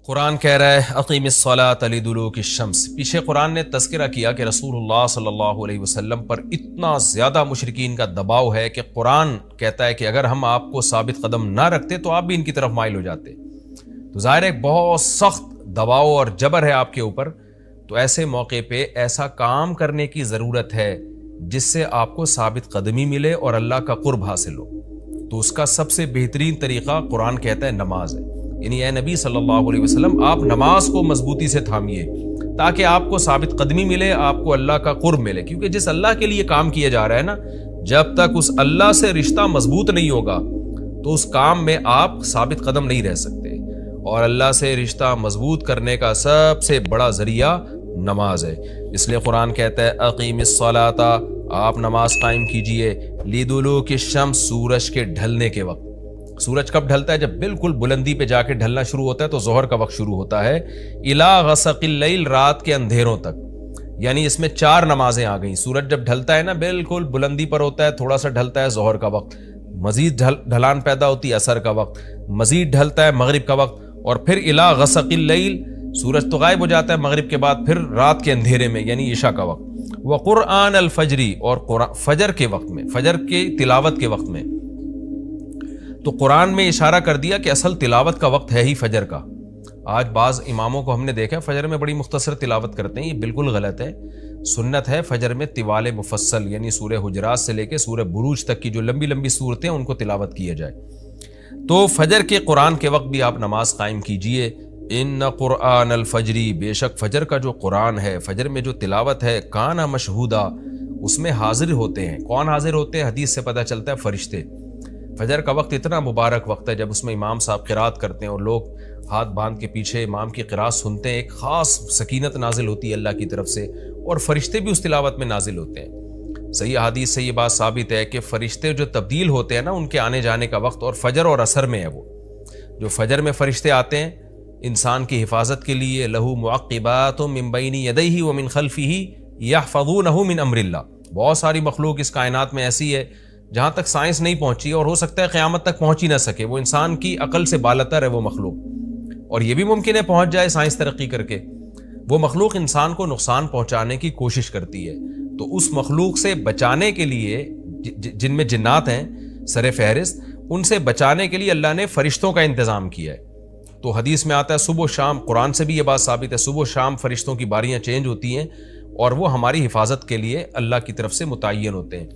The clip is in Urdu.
قرآن کہہ رہا ہے اقیم الصلاۃ لدلوک الشمس۔ پیچھے قرآن نے تذکرہ کیا کہ رسول اللہ صلی اللہ علیہ وسلم پر اتنا زیادہ مشرکین کا دباؤ ہے کہ قرآن کہتا ہے کہ اگر ہم آپ کو ثابت قدم نہ رکھتے تو آپ بھی ان کی طرف مائل ہو جاتے۔ تو ظاہر ہے بہت سخت دباؤ اور جبر ہے آپ کے اوپر، تو ایسے موقع پہ ایسا کام کرنے کی ضرورت ہے جس سے آپ کو ثابت قدمی ملے اور اللہ کا قرب حاصل ہو۔ تو اس کا سب سے بہترین طریقہ قرآن کہتا ہے نماز ہے، یعنی اے نبی صلی اللہ علیہ وسلم آپ نماز کو مضبوطی سے تھامیے تاکہ آپ کو ثابت قدمی ملے، آپ کو اللہ کا قرب ملے، کیونکہ جس اللہ کے لیے کام کیا جا رہا ہے نا، جب تک اس اللہ سے رشتہ مضبوط نہیں ہوگا تو اس کام میں آپ ثابت قدم نہیں رہ سکتے، اور اللہ سے رشتہ مضبوط کرنے کا سب سے بڑا ذریعہ نماز ہے۔ اس لیے قرآن کہتا ہے اقیم الصلاۃ، آپ نماز قائم کیجئے لدلوک الشمس، سورج کے ڈھلنے کے وقت۔ سورج کب ڈھلتا ہے؟ جب بالکل بلندی پہ جا کے ڈھلنا شروع ہوتا ہے تو ظہر کا وقت شروع ہوتا ہے، الی غسق اللیل، رات کے اندھیروں تک، یعنی اس میں 4 نمازیں آ گئیں۔ سورج جب ڈھلتا ہے نا، بالکل بلندی پر ہوتا ہے، تھوڑا سا ڈھلتا ہے ظہر کا وقت، مزید ڈھلان پیدا ہوتی ہے عصر کا وقت، مزید ڈھلتا ہے مغرب کا وقت، اور پھر الی غسق اللیل، سورج تو غائب ہو جاتا ہے مغرب کے بعد، پھر رات کے اندھیرے میں یعنی عشاء کا وقت، وقرآن الفجر، اور فجر کے وقت میں، فجر کی تلاوت کے وقت میں۔ تو قرآن میں اشارہ کر دیا کہ اصل تلاوت کا وقت ہے ہی فجر کا۔ آج بعض اماموں کو ہم نے دیکھا فجر میں بڑی مختصر تلاوت کرتے ہیں، یہ بالکل غلط ہے۔ سنت ہے فجر میں طوال مفصل، یعنی سورہ حجرات سے لے کے سورہ بروج تک کی جو لمبی لمبی صورتیں ان کو تلاوت کیا جائے۔ تو فجر کے قرآن کے وقت بھی آپ نماز قائم کیجئے۔ ان قرآن الفجر، بے شک فجر کا جو قرآن ہے، فجر میں جو تلاوت ہے، کان مشہودا، اس میں حاضر ہوتے ہیں۔ کون حاضر ہوتے ہیں؟ حدیث سے پتہ چلتا ہے فرشتے۔ فجر کا وقت اتنا مبارک وقت ہے جب اس میں امام صاحب قرات کرتے ہیں اور لوگ ہاتھ باندھ کے پیچھے امام کی قرات سنتے ہیں، ایک خاص سکینت نازل ہوتی ہے اللہ کی طرف سے، اور فرشتے بھی اس تلاوت میں نازل ہوتے ہیں۔ صحیح حدیث سے یہ بات ثابت ہے کہ فرشتے جو تبدیل ہوتے ہیں نا، ان کے آنے جانے کا وقت اور فجر اور عصر میں ہے۔ وہ جو فجر میں فرشتے آتے ہیں انسان کی حفاظت کے لیے، لہو معقبات من بین یدیہ ومن خلفہ یحفظونہ من امر اللہ، بہت ساری مخلوق اس کائنات میں ایسی ہے جہاں تک سائنس نہیں پہنچی، اور ہو سکتا ہے قیامت تک پہنچ ہی نہ سکے، وہ انسان کی عقل سے بالاتر ہے وہ مخلوق، اور یہ بھی ممکن ہے پہنچ جائے سائنس ترقی کر کے۔ وہ مخلوق انسان کو نقصان پہنچانے کی کوشش کرتی ہے، تو اس مخلوق سے بچانے کے لیے، جن میں جنات ہیں سر فہرست، ان سے بچانے کے لیے اللہ نے فرشتوں کا انتظام کیا ہے۔ تو حدیث میں آتا ہے صبح و شام، قرآن سے بھی یہ بات ثابت ہے، صبح و شام فرشتوں کی باریاں چینج ہوتی ہیں، اور وہ ہماری حفاظت کے لیے اللہ کی طرف سے متعین ہوتے ہیں۔